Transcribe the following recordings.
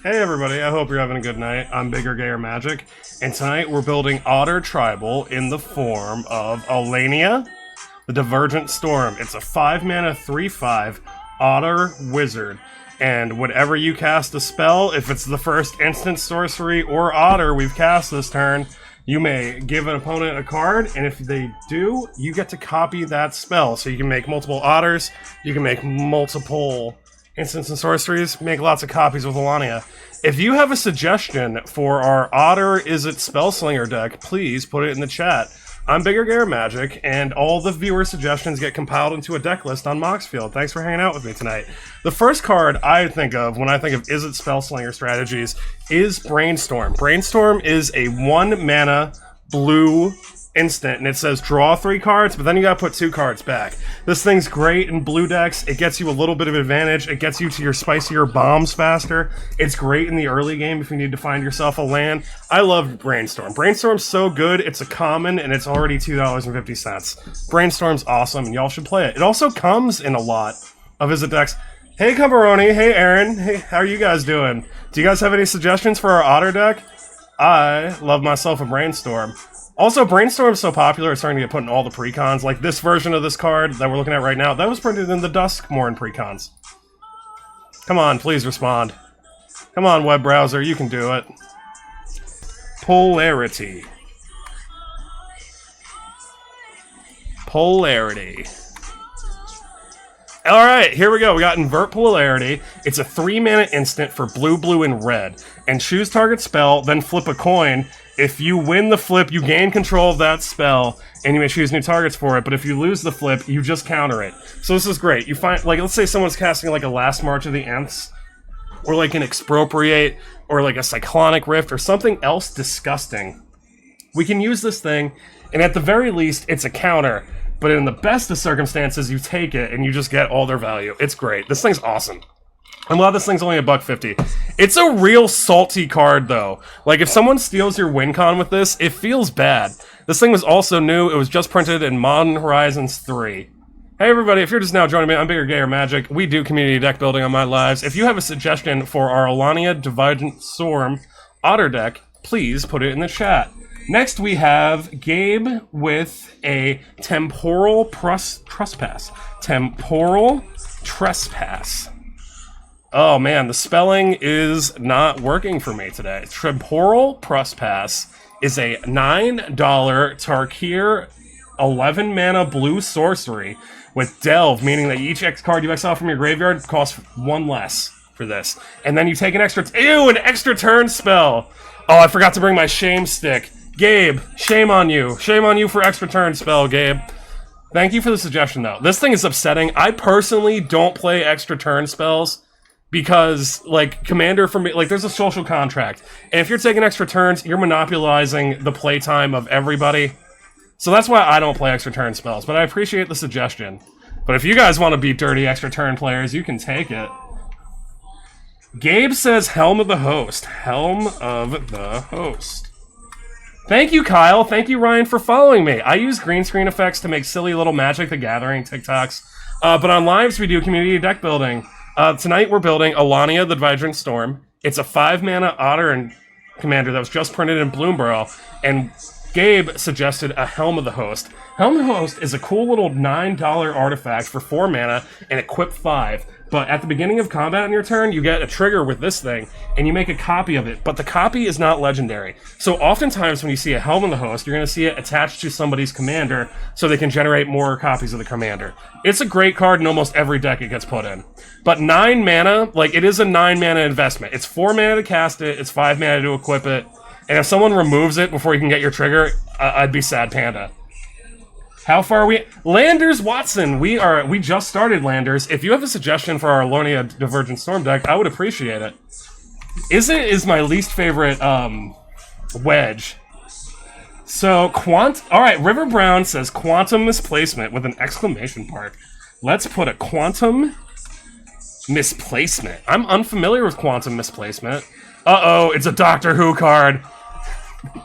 Hey everybody, I hope you're having a good night. I'm BiggerGayerMagic, and tonight we're building Otter Tribal in the form of Alania The Divergent Storm. It's a 5-mana 3/5 Otter Wizard, and whenever you cast a spell, if it's the first instant sorcery or Otter we've cast this turn, you may give an opponent a card, and if they do, you get to copy that spell. So you can make multiple Otters, you can make multiple instants and sorceries, make lots of copies with Alania. If you have a suggestion for our Otter Is It Spellslinger deck, please put it in the chat. I'm BiggerGayerMagic, and all the viewer suggestions get compiled into a deck list on Moxfield. Thanks for hanging out with me tonight. The first card I think of when I think of Is It Spellslinger strategies is Brainstorm. Brainstorm is a 1-mana blue instant, and it says draw 3 cards, but then you gotta put 2 cards back. This thing's great in blue decks. It gets you a little bit of advantage. It gets you to your spicier bombs faster. It's great in the early game if you need to find yourself a land. I love Brainstorm. Brainstorm's so good. It's a common, and it's already $2.50. Brainstorm's awesome, and y'all should play it. It also comes in a lot of Visit decks. Hey Cumberoni, hey Aaron, hey, how are you guys doing? Do you guys have any suggestions for our Otter deck? I love myself a Brainstorm. Also, Brainstorm's so popular, it's starting to get put in all the precons. Like this version of this card that we're looking at right now, that was printed in the Duskmorn precons. Come on, please respond. Come on, web browser, you can do it. Polarity. Polarity. Alright, here we go. We got Invert Polarity. It's a 3-mana instant for blue, blue, and red. And choose target spell, then flip a coin. If you win the flip, you gain control of that spell, and you may choose new targets for it, but if you lose the flip, you just counter it. So this is great. You find, like, let's say someone's casting, like, a Last March of the Nths, or, like, an Expropriate, or, like, a Cyclonic Rift, or something else disgusting. We can use this thing, and at the very least, it's a counter, but in the best of circumstances, you take it, and you just get all their value. It's great. This thing's awesome. I'm glad this thing's only $1.50. It's a real salty card, though. Like, if someone steals your win con with this, it feels bad. This thing was also new. It was just printed in Modern Horizons 3. Hey, everybody, if you're just now joining me, I'm BiggerGayerMagic. We do community deck building on my lives. If you have a suggestion for our Alania The Divergent Storm Otter deck, please put it in the chat. Next, we have Gabe with a Temporal Trespass. Temporal Trespass. Oh man, the spelling is not working for me today. Temporal Trespass is a $9 Tarkir 11-mana blue sorcery with Delve, meaning that each X card you exile from your graveyard costs 1 less for this. And then you take an extra... Ew, an extra turn spell! Oh, I forgot to bring my shame stick. Gabe, shame on you. Shame on you for extra turn spell, Gabe. Thank you for the suggestion, though. This thing is upsetting. I personally don't play extra turn spells because, like, Commander for me, like, there's a social contract. And if you're taking extra turns, you're monopolizing the playtime of everybody. So that's why I don't play extra turn spells, but I appreciate the suggestion. But if you guys want to be dirty extra turn players, you can take it. Gabe says Helm of the Host. Helm of the Host. Thank you, Kyle. Thank you, Ryan, for following me. I use green screen effects to make silly little Magic the Gathering TikToks. But on lives, we do community deck building. Tonight, we're building Alania The Divergent Storm. It's a 5-mana Otter and commander that was just printed in Bloomborough. And Gabe suggested a Helm of the Host. Helm of the Host is a cool little $9 artifact for 4 mana and equip 5. But at the beginning of combat on your turn, you get a trigger with this thing, and you make a copy of it, but the copy is not legendary. So oftentimes when you see a Helm of the Host, you're going to see it attached to somebody's commander, so they can generate more copies of the commander. It's a great card in almost every deck it gets put in. But 9 mana, like, it is a 9 mana investment. It's 4 mana to cast it, it's 5 mana to equip it, and if someone removes it before you can get your trigger, I'd be sad panda. How far are we? Landers Watson, we just started Landers. If you have a suggestion for our Alania The Divergent Storm deck, I would appreciate it. Is my least favorite wedge. So alright, River Brown says quantum misplacement with an exclamation mark. Let's put a quantum misplacement. I'm unfamiliar with quantum misplacement. Uh-oh, it's a Doctor Who card.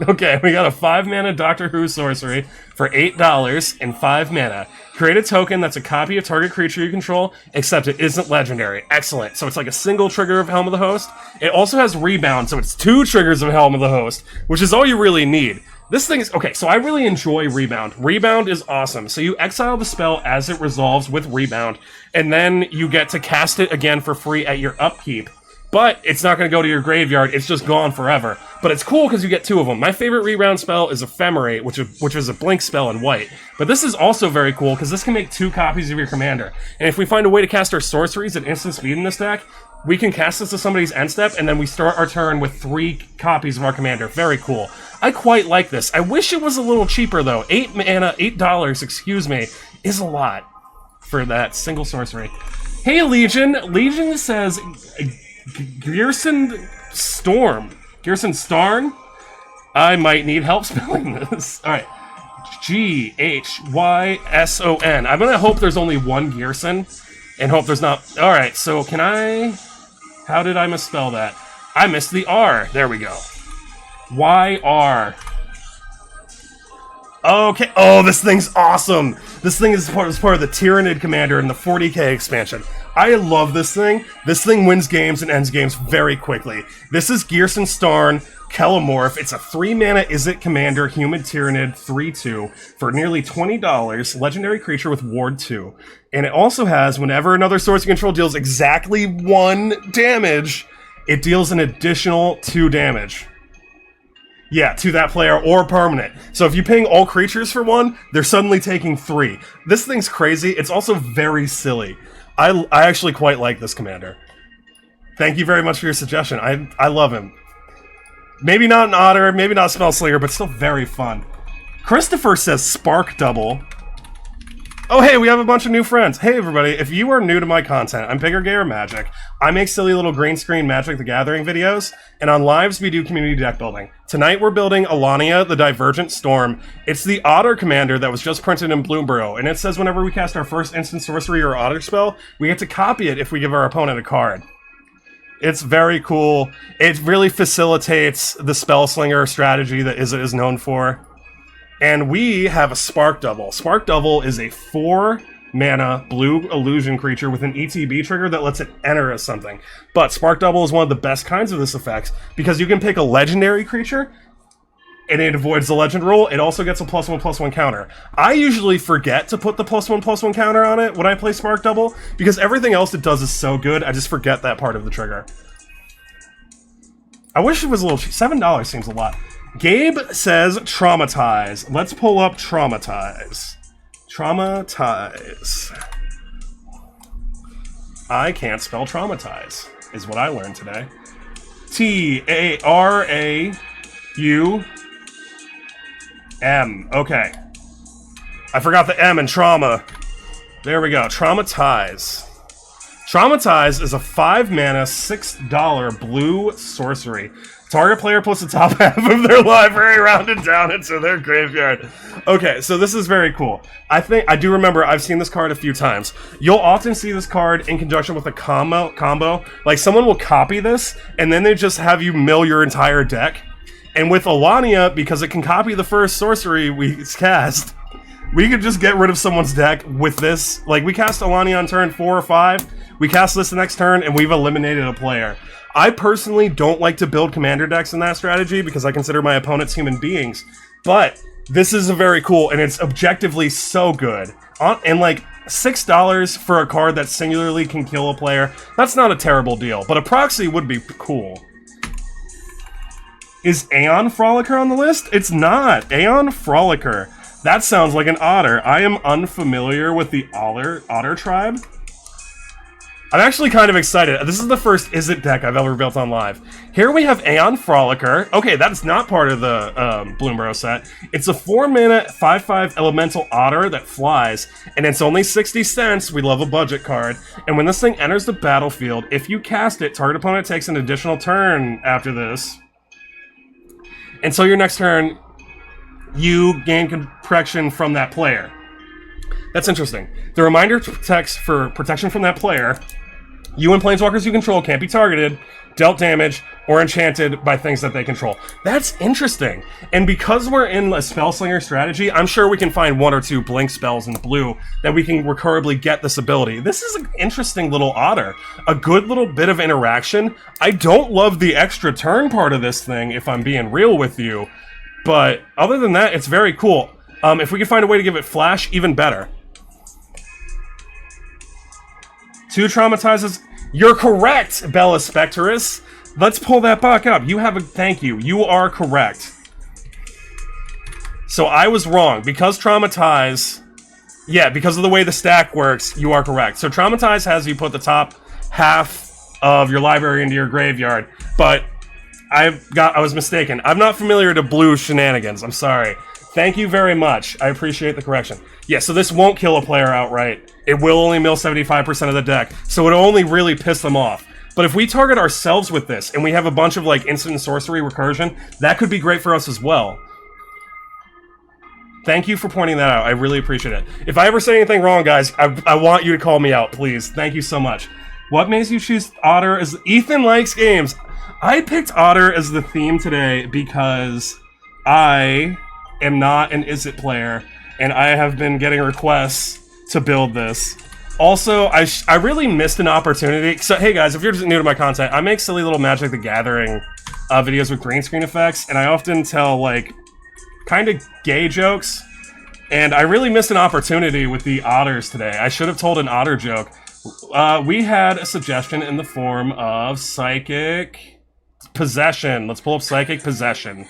Okay, we got a 5-mana Doctor Who sorcery for $8 and 5 mana. Create a token that's a copy of target creature you control, except it isn't legendary. Excellent. So it's like a single trigger of Helm of the Host. It also has Rebound, so it's 2 triggers of Helm of the Host, which is all you really need. This thing is... Okay, so I really enjoy Rebound. Rebound is awesome. So you exile the spell as it resolves with Rebound, and then you get to cast it again for free at your upkeep. But it's not going to go to your graveyard, it's just gone forever. But it's cool because you get 2 of them. My favorite Rebound spell is Ephemerate, which is a blink spell in white. But this is also very cool because this can make 2 copies of your commander. And if we find a way to cast our sorceries at instant speed in this deck, we can cast this to somebody's end step, and then we start our turn with 3 copies of our commander. Very cool. I quite like this. I wish it was a little cheaper, though. $8, excuse me, is a lot for that single sorcery. Hey, Legion. Legion says... Gearson Storm. Gearson Starn? I might need help spelling this. Alright. G-H-Y-S-O-N. I'm gonna hope there's only one Gearson, and hope there's not... Alright, so can I... How did I misspell that? I missed the R. There we go. Y-R. Okay. Oh, this thing's awesome! This thing is part of the Tyrannid Commander in the 40k expansion. I love this thing. This thing wins games and ends games very quickly. This is Gearson Starn, Kellamorph. It's a 3-mana Izzet Commander, Human Tyrannid, 3/2, for nearly $20, legendary creature with Ward 2. And it also has, whenever another source you control deals exactly 1 damage, it deals an additional 2 damage. Yeah, to that player or permanent. So if you ping all creatures for 1, they're suddenly taking 3. This thing's crazy. It's also very silly. I actually quite like this commander. Thank you very much for your suggestion. I love him. Maybe not an Otter, maybe not Spellslinger, but still very fun. Christopher says Spark Double. Oh, hey, we have a bunch of new friends. Hey, everybody, if you are new to my content, I'm BiggerGayerMagic. I make silly little green screen Magic the Gathering videos, and on lives we do community deck building. Tonight we're building Alania The Divergent Storm. It's the Otter commander that was just printed in Bloomburrow, and it says whenever we cast our first instant sorcery or Otter spell, we get to copy it if we give our opponent a card. It's very cool. It really facilitates the Spellslinger strategy that Izzet is known for. And we have a Spark Double. Spark Double is a 4-mana blue illusion creature with an ETB trigger that lets it enter as something. But Spark Double is one of the best kinds of this effect because you can pick a legendary creature and it avoids the legend rule. It also gets a +1/+1 counter. I usually forget to put the +1/+1 counter on it when I play Spark Double because everything else it does is so good, I just forget that part of the trigger. I wish it was a little cheap. $7 seems a lot. Gabe says Traumatize. Let's pull up Traumatize. Traumatize. I can't spell Traumatize, is what I learned today. T-A-R-A-U-M. Okay. I forgot the M in trauma. There we go. Traumatize. Traumatize is a 5-mana, $6 blue sorcery. Target player puts the top half of their library rounded down into their graveyard. Okay, so this is very cool. I do remember I've seen this card a few times. You'll often see this card in conjunction with a combo. Like, someone will copy this, and then they just have you mill your entire deck. And with Alania, because it can copy the first sorcery we cast, we could just get rid of someone's deck with this. Like, we cast Alania on turn 4 or 5, we cast this the next turn, and we've eliminated a player. I personally don't like to build commander decks in that strategy because I consider my opponents human beings, but this is a very cool, and it's objectively so good. And like, $6 for a card that singularly can kill a player, that's not a terrible deal, but a proxy would be cool. Is Aeon Frolicker on the list? It's not. Aeon Frolicker. That sounds like an otter. I am unfamiliar with the otter tribe. I'm actually kind of excited. This is the first Izzet deck I've ever built on live. Here we have Aeon Frolicker. Okay, that's not part of the Bloomburrow set. It's a 4-mana, 5/5 elemental otter that flies, and it's only 60 cents. We love a budget card. And when this thing enters the battlefield, if you cast it, target opponent takes an additional turn after this. Until your next turn, you gain protection from that player. That's interesting. The reminder protects for protection from that player. You and planeswalkers you control can't be targeted, dealt damage, or enchanted by things that they control. That's interesting. And because we're in a spellslinger strategy, I'm sure we can find 1 or 2 blink spells in blue that we can recurribly get this ability. This is an interesting little Otter. A good little bit of interaction. I don't love the extra turn part of this thing, if I'm being real with you. But other than that, it's very cool. If we can find a way to give it flash, even better. 2 traumatizes. You're correct, Bella Spectrus. Let's pull that back up. You have a thank you. You are correct. So I was wrong. Because traumatize. Yeah, because of the way the stack works, you are correct. So traumatize has you put the top half of your library into your graveyard. But I was mistaken. I'm not familiar to blue shenanigans. I'm sorry. Thank you very much. I appreciate the correction. Yeah, so this won't kill a player outright. It will only mill 75% of the deck, so it'll only really piss them off. But if we target ourselves with this, and we have a bunch of, like, instant sorcery recursion, that could be great for us as well. Thank you for pointing that out. I really appreciate it. If I ever say anything wrong, guys, I want you to call me out, please. Thank you so much. What makes you choose Otter as... Ethan likes games. I picked Otter as the theme today because I am not an Is It player, and I have been getting requests to build this. Also, I really missed an opportunity. So, hey guys, if you're just new to my content, I make silly little Magic the Gathering videos with green screen effects, and I often tell, like, kind of gay jokes. And I really missed an opportunity with the Otters today. I should have told an Otter joke. We had a suggestion in the form of Psychic Possession. Let's pull up Psychic Possession.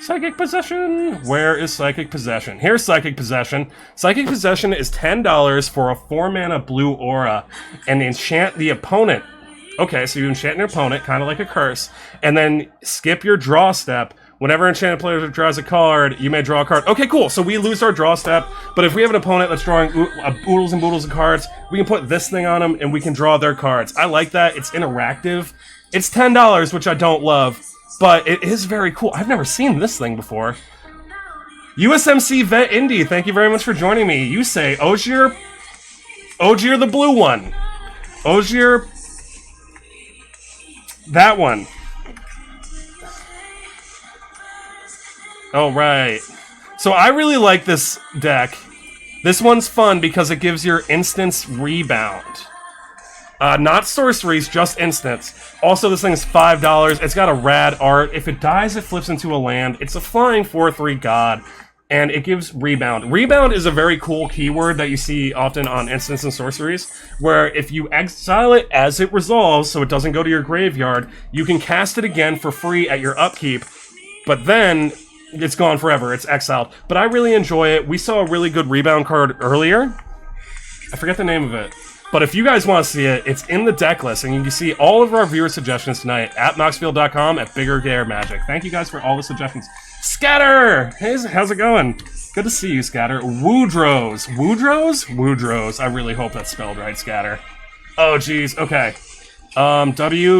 Psychic Possession! Where is Psychic Possession? Here's Psychic Possession. Psychic Possession is $10 for a 4-mana blue aura, and enchant the opponent. Okay, so you enchant your opponent, kind of like a curse, and then skip your draw step. Whenever enchanted player draws a card, you may draw a card. Okay, cool, so we lose our draw step, but if we have an opponent that's drawing oodles and boodles of cards, we can put this thing on them, and we can draw their cards. I like that. It's interactive. It's $10, which I don't love. But it is very cool. I've never seen this thing before. USMC Vet Indy, thank you very much for joining me. You say, Ogier the blue one. Ogier, that one. Oh, right. So I really like this deck. This one's fun because it gives your instance rebound. Not sorceries, just instants. Also, this thing is $5. It's got a rad art. If it dies, it flips into a land. It's a flying 4/3 god, and it gives rebound. Rebound is a very cool keyword that you see often on instants and sorceries, where if you exile it as it resolves, so it doesn't go to your graveyard, you can cast it again for free at your upkeep, but then it's gone forever. It's exiled. But I really enjoy it. We saw a really good rebound card earlier. I forget the name of it. But if you guys want to see it, it's in the deck list, and you can see all of our viewer suggestions tonight at Moxfield.com at BiggerGayerMagic. Thank you guys for all the suggestions. Scatter! Hey, how's it going? Good to see you, Scatter. Woodrows. Woodrows? Woodrows. I really hope that's spelled right, Scatter. Oh, geez. Okay. W-U-D-R-O-S.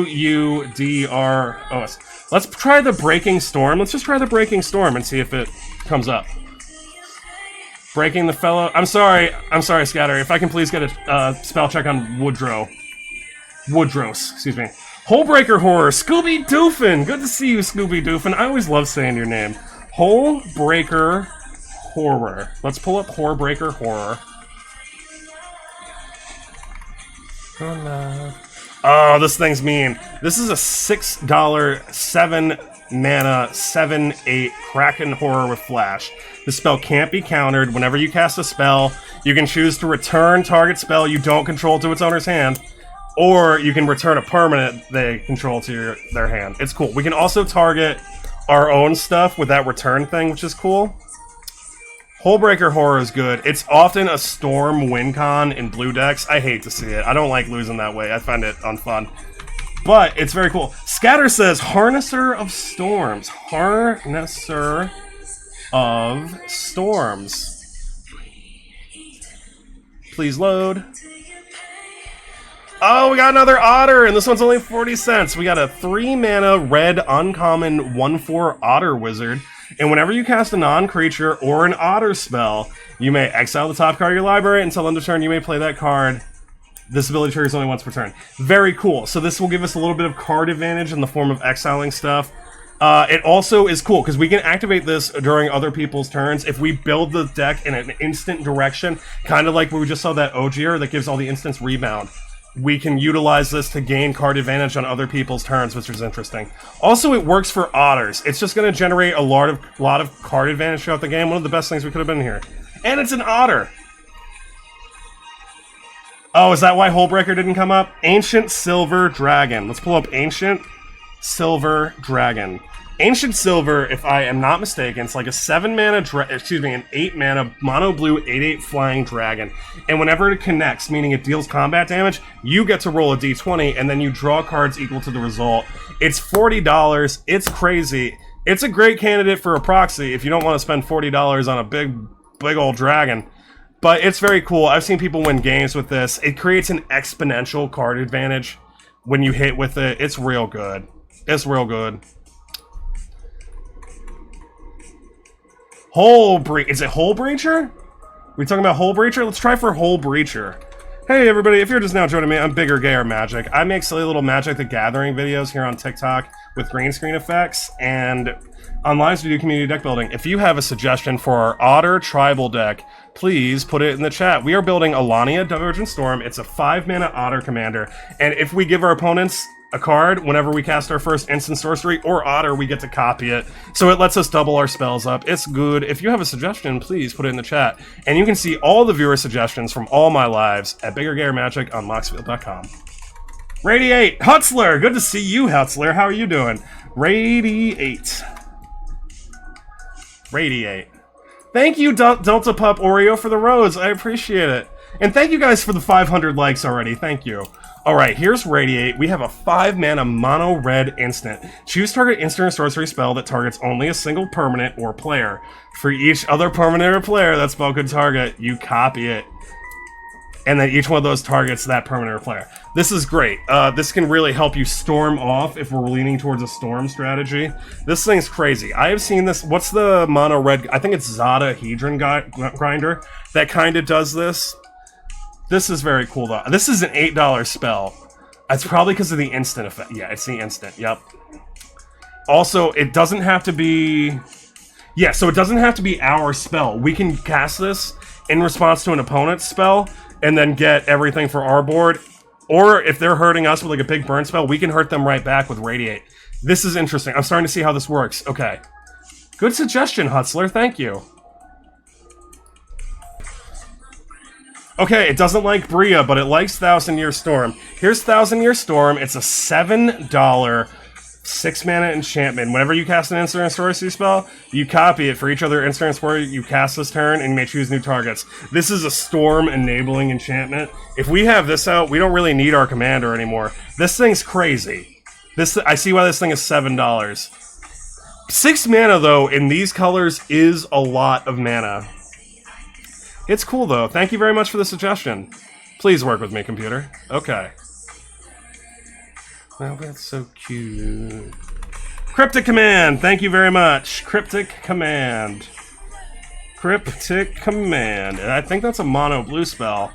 Let's try the Breaking Storm. Let's just try the Breaking Storm and see if it comes up. Breaking the fellow... I'm sorry, Scatter. If I can please get a spell check on Woodrow. Woodrows, excuse me. Holebreaker Horror, Scooby Doofin! Good to see you, Scooby Doofin. I always love saying your name. Holebreaker Horror. Let's pull up Holebreaker Horror. Oh, this thing's mean. This is a $6, 7-mana, 7/8 Kraken Horror with Flash. This spell can't be countered. Whenever you cast a spell, you can choose to return target spell you don't control to its owner's hand, or you can return a permanent they control to their hand. It's cool. We can also target our own stuff with that return thing, which is cool. Holebreaker Horror is good. It's often a Storm win con in blue decks. I hate to see it. I don't like losing that way. I find it unfun. But it's very cool. Scatter says, Harnesser of Storms. Harnesser of Storms. Please load. Oh, we got another Otter, and this one's only 40 cents. We got a 3-mana red uncommon 1/4 Otter Wizard. And whenever you cast a non-creature or an Otter spell, you may exile the top card of your library. Until end of turn, you may play that card This ability triggers only once per turn. Very cool. So this will give us a little bit of card advantage in the form of exiling stuff. It also is cool because we can activate this during other people's turns if we build the deck in an instant direction, kind of like we just saw that Ogier that gives all the instants rebound. We can utilize this to gain card advantage on other people's turns, which is interesting. Also, it works for Otters. It's just going to generate a lot of card advantage throughout the game. One of the best things we could have been here. And it's an Otter! Oh, is that why Hullbreaker didn't come up? Ancient Silver Dragon. Let's pull up Ancient Silver Dragon. Ancient Silver, if I am not mistaken, it's like a 7-mana, an 8-mana mono blue 8/8 flying dragon. And whenever it connects, meaning it deals combat damage, you get to roll a d20 and then you draw cards equal to the result. It's $40. It's crazy. It's a great candidate for a proxy if you don't want to spend $40 on a big old dragon. But it's very cool. I've seen people win games with this. It creates an exponential card advantage when you hit with it. It's real good. It's real good. Is it Hole Breacher? We talking about Hole Breacher? Let's try for Hole Breacher. Hey everybody, if you're just now joining me, I'm BiggerGayerMagic. I make silly little Magic the Gathering videos here on TikTok with green screen effects, and on lives we do community deck building. If you have a suggestion for our Otter tribal deck, please put it in the chat. We are building Alania Divergent Storm. It's a 5-mana Otter commander, and if we give our opponents a card whenever we cast our first instant sorcery or Otter, we get to copy it. So it lets us double our spells up. It's good. If you have a suggestion, please put it in the chat. And you can see all the viewer suggestions from all my lives at BiggerGayerMagic on Moxfield.com. Radiate! Hutzler! Good to see you, Hutzler. How are you doing? Radiate. Radiate. Thank you, Delta Pup Oreo, for the rose. I appreciate it. And thank you guys for the 500 likes already. Thank you. Alright, here's Radiate. We have a 5-mana mono-red instant. Choose target instant or sorcery spell that targets only a single permanent or player. For each other permanent or player that spell could target, you copy it. And then each one of those targets that permanent or player. This is great. This can really help you storm off if we're leaning towards a storm strategy. This thing's crazy. I have seen this. What's the mono-red? I think it's Zada Hedron Grinder that kind of does this. This is very cool, though. This is an $8 spell. It's probably because of the instant effect. Yeah, it's the instant. Yep. Also, it doesn't have to be... Yeah, so it doesn't have to be our spell. We can cast this in response to an opponent's spell and then get everything for our board. Or if they're hurting us with like a big burn spell, we can hurt them right back with Radiate. This is interesting. I'm starting to see how this works. Okay. Good suggestion, Hutzler. Thank you. Okay, it doesn't like Bria, but it likes Thousand Year Storm. Here's Thousand Year Storm. It's a $7 6-mana enchantment. Whenever you cast an instant or sorcery spell, you copy it for each other instant or sorcery you cast this turn, and you may choose new targets. This is a storm-enabling enchantment. If we have this out, we don't really need our commander anymore. This thing's crazy. I see why this thing is $7. 6 mana, though, in these colors is a lot of mana. It's cool, though. Thank you very much for the suggestion. Please work with me, computer. Okay. Well, that's so cute. Cryptic Command! Thank you very much. Cryptic Command. Cryptic Command. And I think that's a mono blue spell.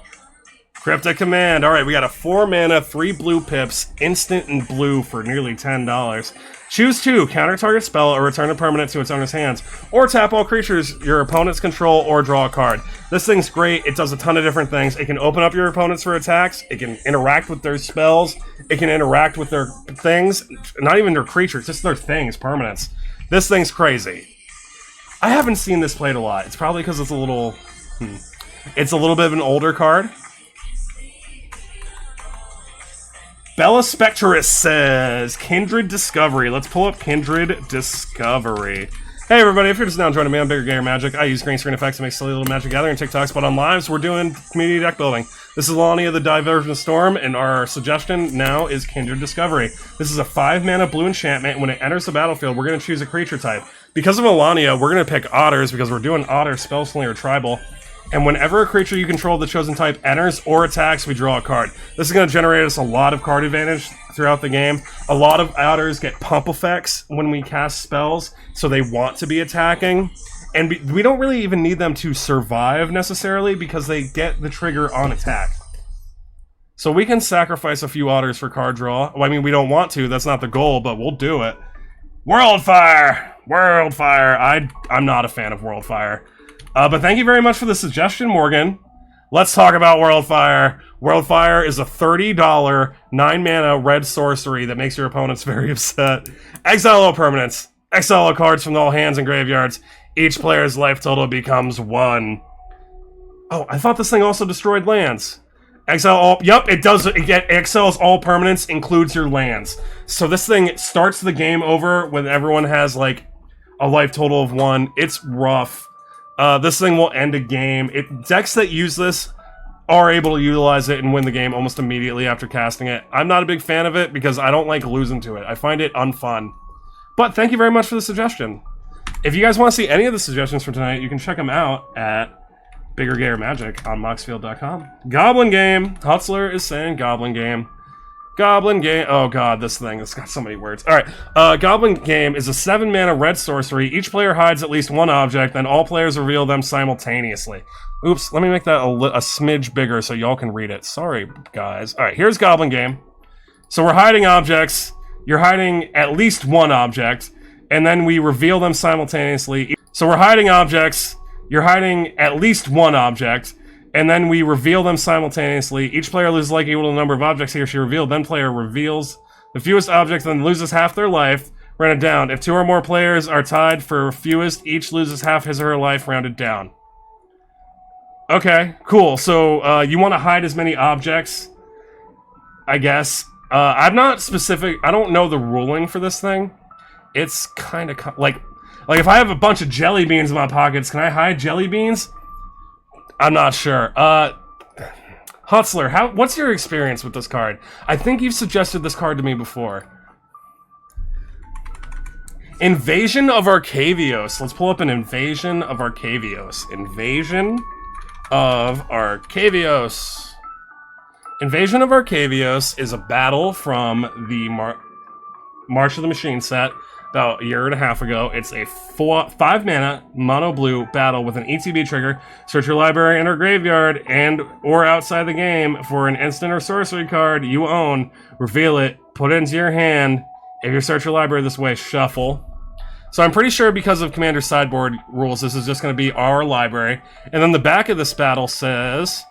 Cryptic Command. Alright, we got a 4-mana, 3 blue pips, instant and blue for nearly $10. Choose 2, counter target spell or return a permanent to its owner's hands. Or tap all creatures your opponents control or draw a card. This thing's great. It does a ton of different things. It can open up your opponents for attacks. It can interact with their spells. It can interact with their things. Not even their creatures, just their things, permanents. This thing's crazy. I haven't seen this played a lot. It's probably because it's a little... It's a little bit of an older card. Bella Spectrus says, Kindred Discovery. Let's pull up Kindred Discovery. Hey everybody, if you're just now joining me, I'm BiggerGayerMagic. I use green screen effects to make silly little Magic Gathering TikToks, but on lives, we're doing community deck building. This is Alania The Divergent Storm, and our suggestion now is Kindred Discovery. This is a 5-mana blue enchantment. When it enters the battlefield, we're going to choose a creature type. Because of Alania, we're going to pick Otters, because we're doing Otter, Spellslinger, or Tribal. And whenever a creature you control of the chosen type enters or attacks, we draw a card. This is going to generate us a lot of card advantage throughout the game. A lot of Otters get pump effects when we cast spells, so they want to be attacking. And we don't really even need them to survive, necessarily, because they get the trigger on attack. So we can sacrifice a few Otters for card draw. Well, I mean, we don't want to. That's not the goal, but we'll do it. Worldfire! Worldfire! I'm not a fan of Worldfire. But thank you very much for the suggestion, Morgan. Let's talk about Worldfire. Worldfire is a $30 9-mana red sorcery that makes your opponents very upset. Exile all permanents. Exile all cards from all hands and graveyards. Each player's life total becomes 1. Oh, I thought this thing also destroyed lands. Exile all... Yep, it does. It exiles all permanents, includes your lands. So this thing starts the game over when everyone has, like, a life total of 1. It's rough. This thing will end a game. Decks that use this are able to utilize it and win the game almost immediately after casting it. I'm not a big fan of it because I don't like losing to it. I find it unfun. But thank you very much for the suggestion. If you guys want to see any of the suggestions for tonight, you can check them out at BiggerGayerMagic on Moxfield.com. Goblin Game. Hutzler is saying Goblin Game. Goblin Game. Oh god, this thing. It's got so many words. Alright. Goblin Game is a 7-mana red sorcery. Each player hides at least one object, then all players reveal them simultaneously. Oops, let me make that a smidge bigger so y'all can read it. Sorry, guys. Alright, here's Goblin Game. So we're hiding objects. You're hiding at least one object, and then we reveal them simultaneously. So we're hiding objects. You're hiding at least one object, and then we reveal them simultaneously. Each player loses like equal to the number of objects he or she revealed. Then player reveals the fewest objects, then loses half their life. Rounded down. If 2 or more players are tied for fewest, each loses half his or her life, rounded down. Okay, cool. So you want to hide as many objects, I guess. I'm not specific. I don't know the ruling for this thing. It's kind of like if I have a bunch of jelly beans in my pockets, can I hide jelly beans? I'm not sure. Hutzler, what's your experience with this card? I think you've suggested this card to me before. Invasion of Arcavios. Let's pull up an Invasion of Arcavios. Invasion of Arcavios. Invasion of Arcavios is a battle from the March of the Machine set about a year and a half ago. It's a 5-mana mono blue battle with an ETB trigger. Search your library and or graveyard and or outside the game for an instant or sorcery card you own. Reveal it, put it into your hand. If you search your library this way, shuffle. So I'm pretty sure because of Commander sideboard rules, this is just going to be our library. And then the back of this battle says...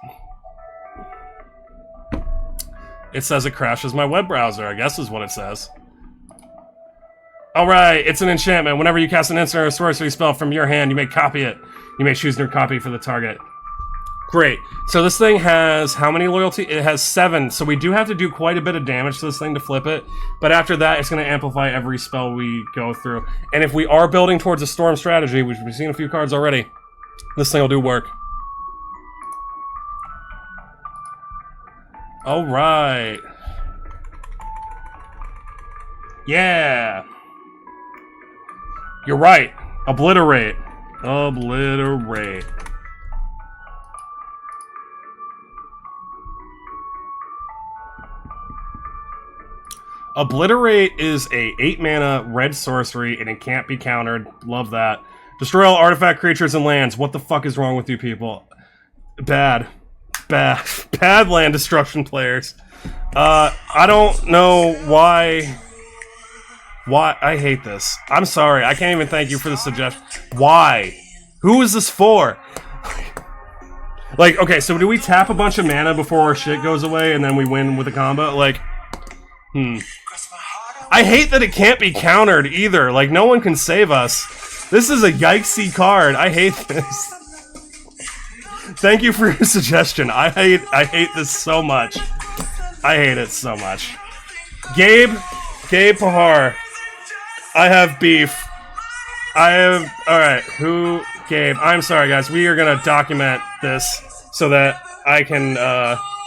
It says it crashes my web browser, I guess is what it says. Alright, it's an enchantment. Whenever you cast an instant or sorcery spell from your hand, you may copy it. You may choose new copy for the target. Great. So this thing has how many loyalty? It has 7, so we do have to do quite a bit of damage to this thing to flip it. But after that, it's going to amplify every spell we go through. And if we are building towards a storm strategy, which we've seen a few cards already, this thing will do work. Alright. Yeah. You're right. Obliterate. Obliterate. Obliterate is a 8-mana red sorcery and it can't be countered. Love that. Destroy all artifact creatures and lands. What the fuck is wrong with you people? Bad. Bad. Bad land destruction players. I don't know why... Why? I hate this. I'm sorry. I can't even thank you for the suggestion. Why? Who is this for? Like, okay, so do we tap a bunch of mana before our shit goes away and then we win with a combo? Like, I hate that it can't be countered either. Like, no one can save us. This is a yikesy card. I hate this. Thank you for your suggestion. I hate this so much. I hate it so much. Gabe Pahar. I have beef. Alright, Gabe, I'm sorry guys, we are gonna document this so that I can,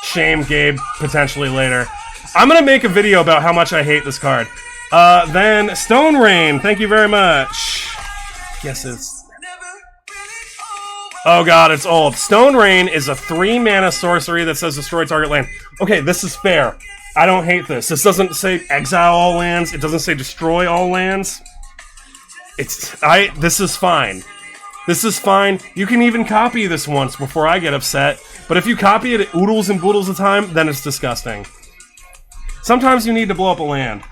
shame Gabe potentially later. I'm gonna make a video about how much I hate this card. Then, Stone Rain, thank you very much. Guess it's... Oh god, it's old. Stone Rain is a 3-mana sorcery that says destroy target land. Okay, this is fair. I don't hate this. This doesn't say exile all lands. It doesn't say destroy all lands. This is fine. This is fine. You can even copy this once before I get upset. But if you copy it at oodles and boodles of time, then it's disgusting. Sometimes you need to blow up a land.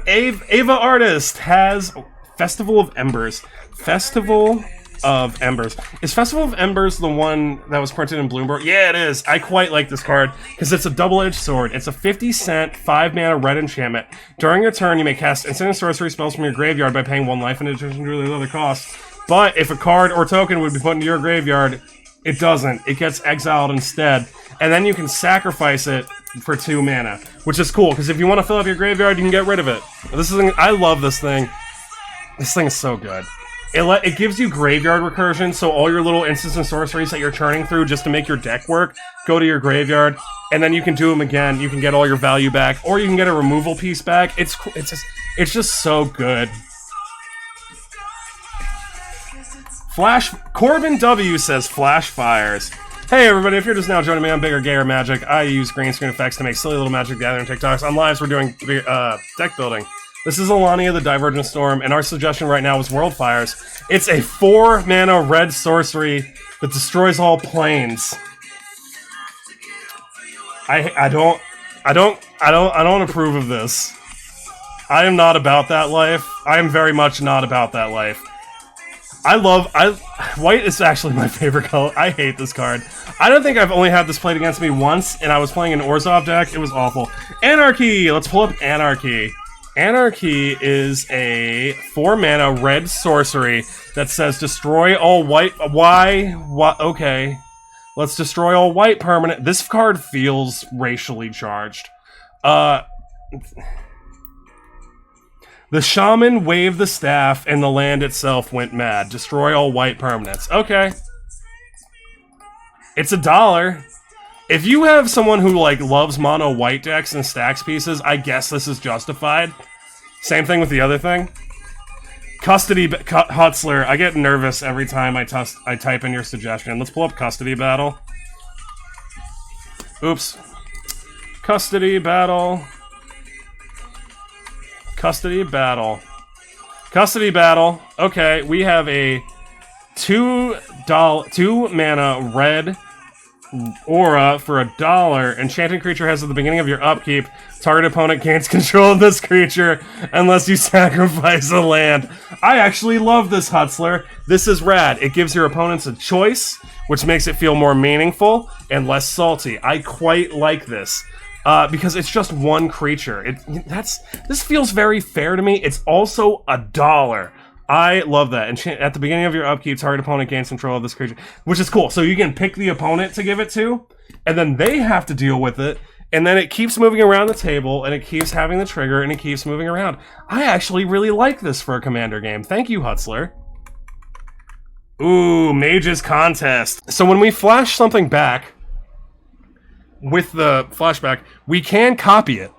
Ava Artist has Festival of Embers. Festival of Embers. Is Festival of Embers the one that was printed in Bloomberg? Yeah, it is. I quite like this card because it's a double-edged sword. It's a 50-cent, 5-mana red enchantment. During your turn, you may cast instant and sorcery spells from your graveyard by paying 1 life in addition to the other costs. But if a card or token would be put into your graveyard, it doesn't. It gets exiled instead. And then you can sacrifice it for 2 mana, which is cool, because if you want to fill up your graveyard, you can get rid of it. I love this thing. This thing is so good. It gives you graveyard recursion, so all your little instants and sorceries that you're churning through just to make your deck work, go to your graveyard, and then you can do them again. You can get all your value back, or you can get a removal piece back. It's just so good. Corbin W says Flash Fires. Hey everybody, if you're just now joining me on BiggerGayerMagic, I use green screen effects to make silly little Magic Gathering TikToks. On lives, we're doing deck building. This is Alania The Divergent Storm, and our suggestion right now was World Fires. It's a 4-mana red sorcery that destroys all planes. I don't approve of this. I am not about that life. I am very much not about that life. White is actually my favorite color. I hate this card. I don't think I've only had this played against me once, and I was playing an Orzhov deck. It was awful. Anarchy! Let's pull up Anarchy. Anarchy is a 4-mana red sorcery that says destroy all white. Why? Okay. Let's destroy all white permanent. This card feels racially charged. The shaman waved the staff and the land itself went mad. Destroy all white permanents. Okay. It's $1. If you have someone who loves mono white decks and stacks pieces, I guess this is justified. Same thing with the other thing. Custody Hutzler. I get nervous every time I type in your suggestion. Let's pull up Custody Battle. Oops. Custody Battle. Custody Battle. Custody Battle. Okay, we have a 2-mana red aura for $1. Enchanted creature has at the beginning of your upkeep. Target opponent gains control of this creature unless you sacrifice a land. I actually love this Hutzler. This is rad. It gives your opponents a choice, which makes it feel more meaningful and less salty. I quite like this. Because it's just one creature. This feels very fair to me. It's also $1. I love that. And at the beginning of your upkeep, target opponent gains control of this creature, which is cool. So you can pick the opponent to give it to, and then they have to deal with it, and then it keeps moving around the table, and it keeps having the trigger, and it keeps moving around. I actually really like this for a Commander game. Thank you, Hutzler. Ooh, Mage's Contest. So when we flash something back with the flashback, we can copy it.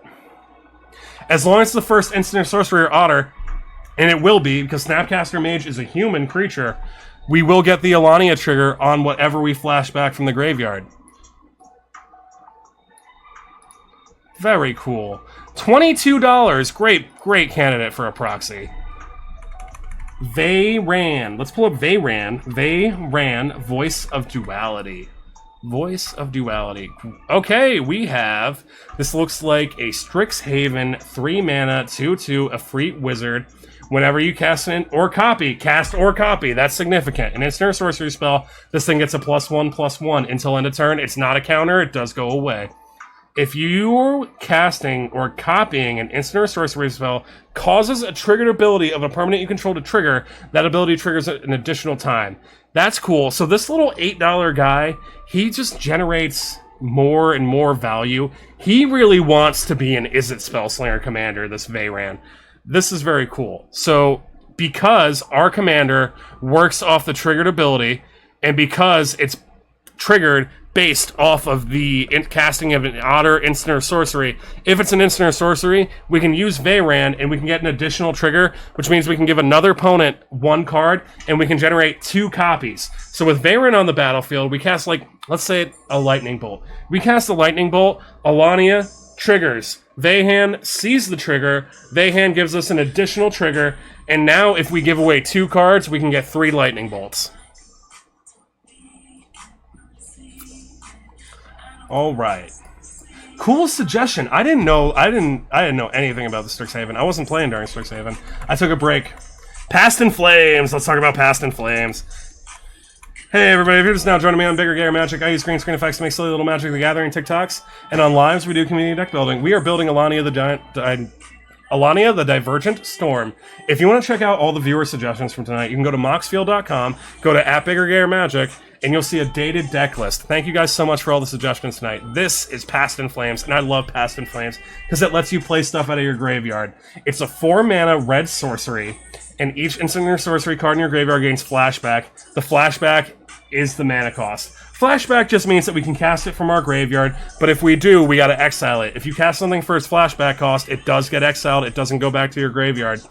As long as it's the first instant or sorcery or Otter, and it will be, because Snapcaster Mage is a human creature, we will get the Alania trigger on whatever we flash back from the graveyard. Very cool. $22. Great candidate for a proxy. Veyran. Let's pull up Veyran. Veyran, Voice of Duality. Voice of Duality. Okay, we have... This looks like a Strixhaven 3-mana 2/2 Efreet Wizard. Whenever you cast or copy, that's significant. An instant or sorcery spell, this thing gets a +1/+1 until end of turn. It's not a counter, it does go away. If you're casting or copying an instant or sorcery spell causes a triggered ability of a permanent you control to trigger, that ability triggers an additional time. That's cool. So this little $8 guy, he just generates more and more value. He really wants to be an Izzet Spellslinger commander, this Veyran. This is very cool. So, because our commander works off the triggered ability, and because it's triggered based off of the casting of an Otter, instant, or sorcery, if it's an instant or sorcery, we can use Veyran, and we can get an additional trigger, which means we can give another opponent 1 card, and we can generate 2 copies. So with Veyran on the battlefield, we cast, let's say a Lightning Bolt. We cast a Lightning Bolt, Alania triggers. Veyhan sees the trigger. Veyhan gives us an additional trigger. And now if we give away 2 cards, we can get 3 lightning bolts. All right. Cool suggestion. I didn't know anything about the Strixhaven. I wasn't playing during Strixhaven. I took a break. Past in Flames. Let's talk about Past in Flames. Hey everybody, if you're just now joining me on BiggerGayerMagic, I use green screen effects to make silly little Magic the Gathering TikToks, and on lives we do community deck building. We are building Alania the Divergent Storm. If you want to check out all the viewer suggestions from tonight, you can go to Moxfield.com, go to @BiggerGayerMagic, and you'll see a dated deck list. Thank you guys so much for all the suggestions tonight. This is Past in Flames, and I love Past in Flames because it lets you play stuff out of your graveyard. It's a 4-mana red sorcery, and each instant or sorcery card in your graveyard gains flashback. The flashback is the mana cost. Flashback just means that we can cast it from our graveyard, but if we do, we gotta exile it. If you cast something for its flashback cost, it does get exiled, it doesn't go back to your graveyard.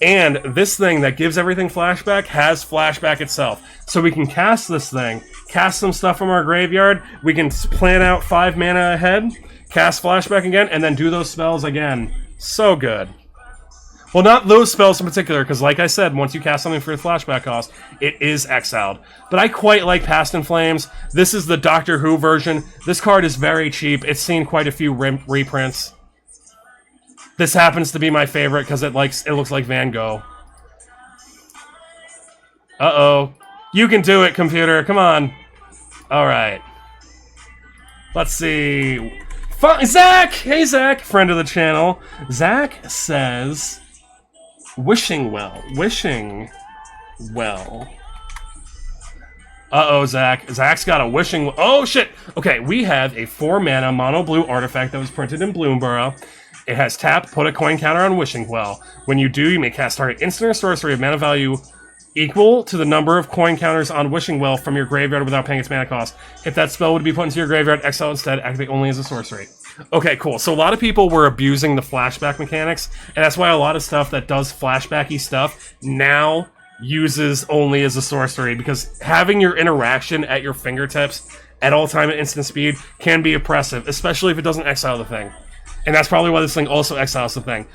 And this thing that gives everything flashback has flashback itself. So we can cast this thing, cast some stuff from our graveyard, we can plan out 5 mana ahead, cast flashback again, and then do those spells again. So good. Well, not those spells in particular, because like I said, once you cast something for a flashback cost, it is exiled. But I quite like Past in Flames. This is the Doctor Who version. This card is very cheap. It's seen quite a few reprints. This happens to be my favorite because it looks like Van Gogh. Uh-oh. You can do it, computer. Come on. All right. Let's see. Zach! Hey, Zach! Friend of the channel. Zach says... Wishing well. Wishing well. Uh-oh, Zach. Zach's got a wishing... Oh, shit! Okay, we have a 4-mana mono-blue artifact that was printed in Bloomborough. It has tap, put a coin counter on Wishing Well. When you do, you may cast target instant or sorcery of mana value equal to the number of coin counters on Wishing Well from your graveyard without paying its mana cost. If that spell would be put into your graveyard, exile instead, activate only as a sorcery. Okay, cool. So a lot of people were abusing the flashback mechanics, and that's why a lot of stuff that does flashbacky stuff now uses only as a sorcery, because having your interaction at your fingertips at all time at instant speed can be oppressive, especially if it doesn't exile the thing. And that's probably why this thing also exiles the thing.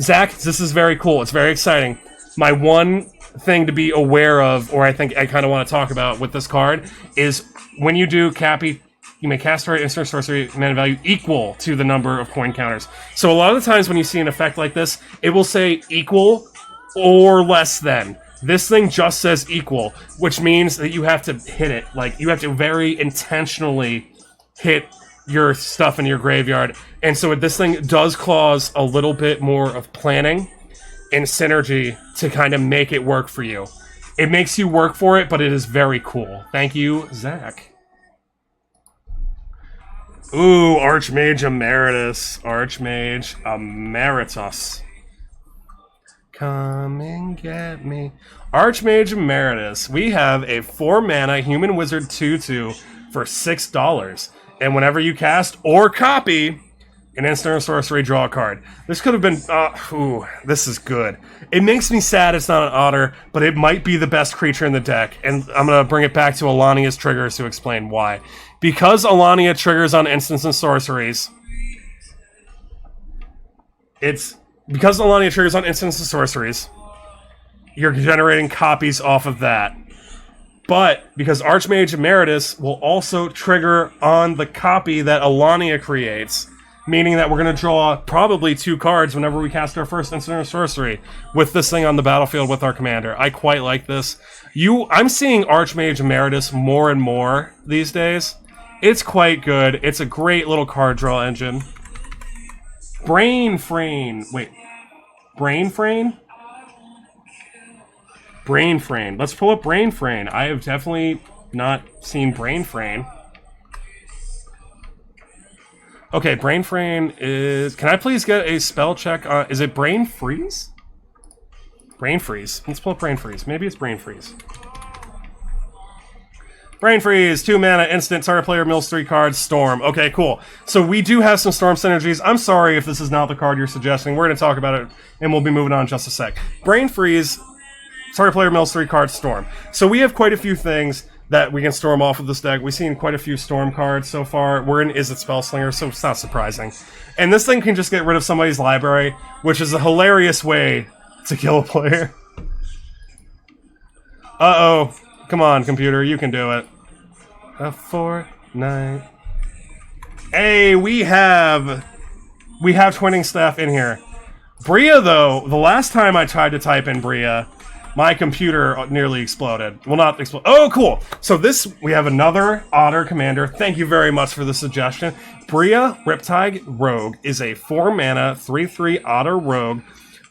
Zach, this is very cool. It's very exciting. My one thing to be aware of, or I think I kind of want to talk about with this card, is when you do Cappy, you may cast target instant sorcery mana value equal to the number of coin counters. So a lot of the times when you see an effect like this, it will say equal or less than. This thing just says equal, which means that you have to hit it. Like, you have to very intentionally hit your stuff in your graveyard. And so this thing does cause a little bit more of planning and synergy to kind of make it work for you. It makes you work for it, but it is very cool. Thank you, Zach. Ooh, Archmage Emeritus. Archmage Emeritus. Come and get me. Archmage Emeritus. We have a 4-mana Human Wizard 2/2 for $6. And whenever you cast or copy an instant or sorcery, draw a card. This could have been... ooh, this is good. It makes me sad it's not an Otter, but it might be the best creature in the deck. And I'm going to bring it back to Alania's triggers to explain why. Because Alania triggers on instants and sorceries... Because Alania triggers on instants and sorceries, you're generating copies off of that. But because Archmage Emeritus will also trigger on the copy that Alania creates, meaning that we're going to draw probably 2 cards whenever we cast our first instant or sorcery with this thing on the battlefield with our commander. I quite like this. I'm seeing Archmage Emeritus more and more these days. It's quite good. It's a great little card draw engine. Brain Frame. Wait. Brain Frame? Brain Frame. Let's pull up Brain Frame. I have definitely not seen Brain Frame. Okay, Brain Frame is... Can I please get a spell check on... Is it Brain Freeze? Brain Freeze. Let's pull up Brain Freeze. Maybe it's Brain Freeze. Brain Freeze, 2 mana, instant, target player mills 3 cards, Storm. Okay, cool. So we do have some Storm synergies. I'm sorry if this is not the card you're suggesting. We're going to talk about it, and we'll be moving on in just a sec. Brain Freeze, target player mills 3 cards, Storm. So we have quite a few things that we can storm off of this deck. We've seen quite a few storm cards so far. We're in Is It Spellslinger, so it's not surprising. And this thing can just get rid of somebody's library, which is a hilarious way to kill a player. Uh-oh. Come on, computer, you can do it. A Fortnite. Hey, we have Twinning Staff in here. Bria, though, the last time I tried to type in Bria, my computer nearly exploded. Well, not explode. Oh, cool. So we have another Otter commander. Thank you very much for the suggestion. Bria Riptide Rogue is a 4-mana, 3/3 Otter Rogue.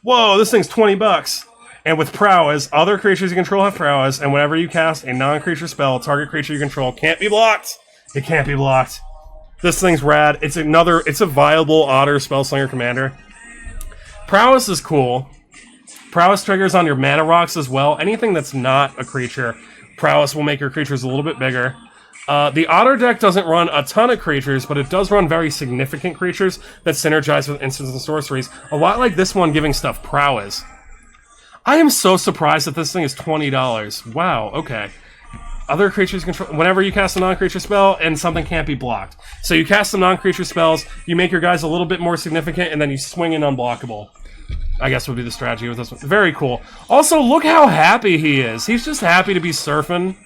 Whoa, this thing's $20. And with prowess, other creatures you control have prowess, and whenever you cast a non-creature spell, target creature you control can't be blocked. It can't be blocked. This thing's rad. It's a viable Otter Spellslinger commander. Prowess is cool. Prowess triggers on your mana rocks as well. Anything that's not a creature, prowess will make your creatures a little bit bigger. The Otter deck doesn't run a ton of creatures, but it does run very significant creatures that synergize with instants and sorceries. A lot like this one giving stuff prowess. I am so surprised that this thing is $20. Wow, okay. Other creatures control... Whenever you cast a non-creature spell, and something can't be blocked. So you cast some non-creature spells, you make your guys a little bit more significant, and then you swing in unblockable. I guess would be the strategy with this one. Very cool. Also, look how happy he is. He's just happy to be surfing.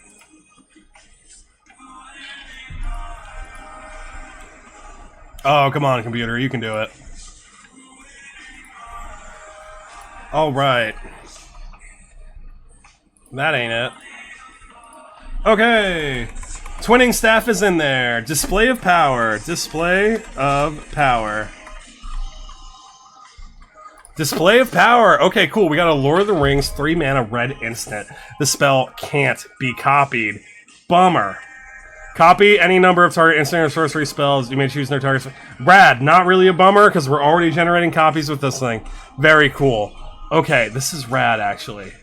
Oh, come on, computer. You can do it. Alright. That ain't it. Okay. Twinning Staff is in there. Display of Power. Display of Power. Display of Power. Okay, cool. We got a Lord of the Rings 3-mana red instant. The spell can't be copied. Bummer. Copy any number of target instant or sorcery spells. You may choose their targets. Rad. Not really a bummer because we're already generating copies with this thing. Very cool. Okay, this is rad actually.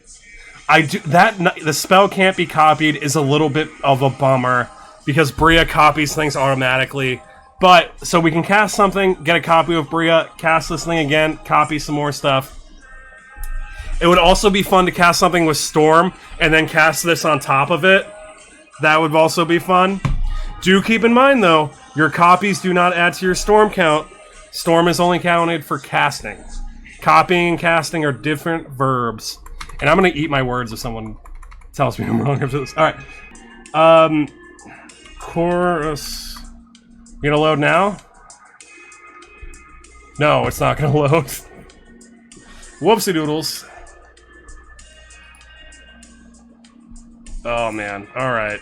The spell can't be copied is a little bit of a bummer because Bria copies things automatically. But, so we can cast something, get a copy of Bria, cast this thing again, copy some more stuff. It would also be fun to cast something with Storm, and then cast this on top of it. That would also be fun. Do keep in mind, though, your copies do not add to your Storm count. Storm is only counted for casting. Copying and casting are different verbs. And I'm going to eat my words if someone tells me I'm wrong after this. Alright. Chorus... You gonna load now? No, it's not gonna load. Whoopsie doodles. Oh man, alright.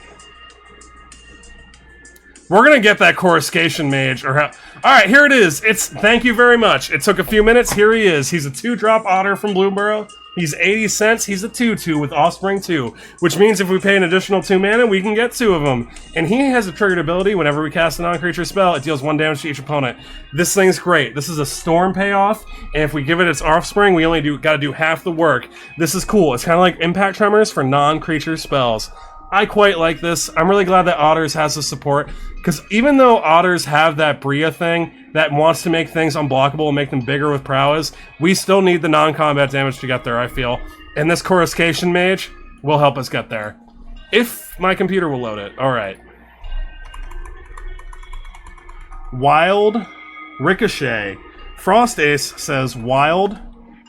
We're gonna get that Coruscation Mage, or how... Alright, here it is. Thank you very much. It took a few minutes. Here he is. He's a 2-drop Otter from Blueburrow. He's 80 cents. He's a 2/2 with Offspring 2, which means if we pay an additional 2 mana, we can get 2 of them. And he has a triggered ability. Whenever we cast a non-creature spell, it deals 1 damage to each opponent. This thing's great. This is a Storm payoff, and if we give it its Offspring, we only gotta do half the work. This is cool. It's kind of like Impact Tremors for non-creature spells. I quite like this. I'm really glad that Otters has the support, because even though Otters have that Bria thing that wants to make things unblockable and make them bigger with prowess, we still need the non-combat damage to get there, I feel. And this Coruscation Mage will help us get there. If my computer will load it. Alright. Wild Ricochet. Frost Ace says Wild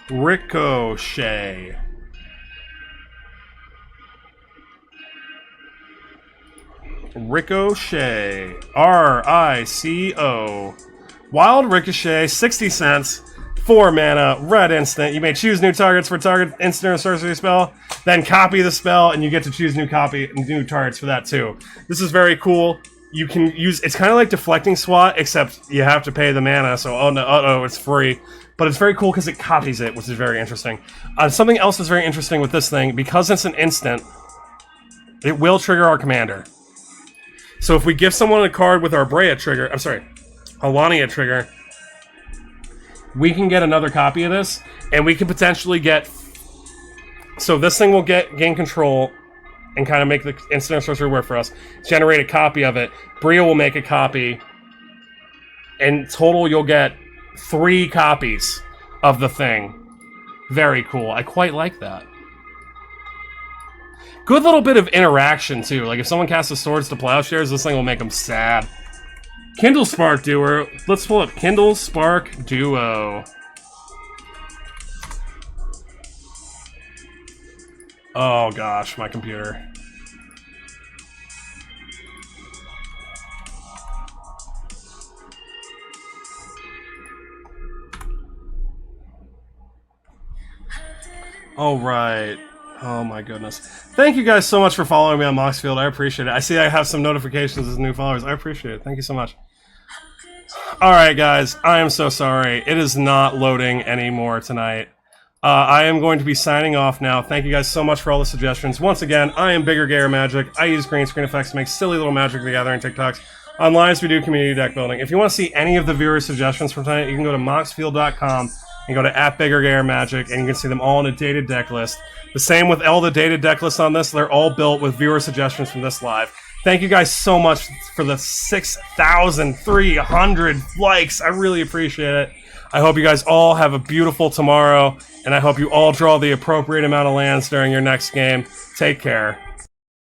Ricochet. Ricochet. R-I-C-O. Wild Ricochet, 60 cents, 4 mana, red instant. You may choose new targets for target instant or sorcery spell, then copy the spell, and you get to choose new targets for that too. This is very cool. You can use, it's kind of like Deflecting Swat, except you have to pay the mana, so oh no, it's free. But it's very cool because it copies it, which is very interesting. Something else that's very interesting with this thing, because it's an instant, it will trigger our commander. So if we give someone a card with our Alania trigger, we can get another copy of this, and we can potentially get... So this thing will gain control and kind of make the instant sorcery work for us. Generate a copy of it. Bria will make a copy. In total, you'll get 3 copies of the thing. Very cool. I quite like that. Good little bit of interaction, too. Like, if someone casts the Swords to Plowshares, this thing will make them sad. Kindle Spark Duo. Let's pull up Kindle Spark Duo. Oh, gosh, my computer. Oh, right. Oh my goodness. Thank you guys so much for following me on Moxfield. I appreciate it. I see I have some notifications as new followers. I appreciate it. Thank you so much. Alright guys, I am so sorry. It is not loading anymore tonight. I am going to be signing off now. Thank you guys so much for all the suggestions. Once again, I am BiggerGayerMagic. I use green screen effects to make silly little Magic the Gathering TikToks. On lives, we do community deck building. If you want to see any of the viewer suggestions from tonight, you can go to moxfield.com and go to @BiggerGayerMagic, and you can see them all in a dated deck list. The same with all the dated deck lists on this. They're all built with viewer suggestions from this live. Thank you guys so much for the 6,300 likes. I really appreciate it. I hope you guys all have a beautiful tomorrow, and I hope you all draw the appropriate amount of lands during your next game. Take care.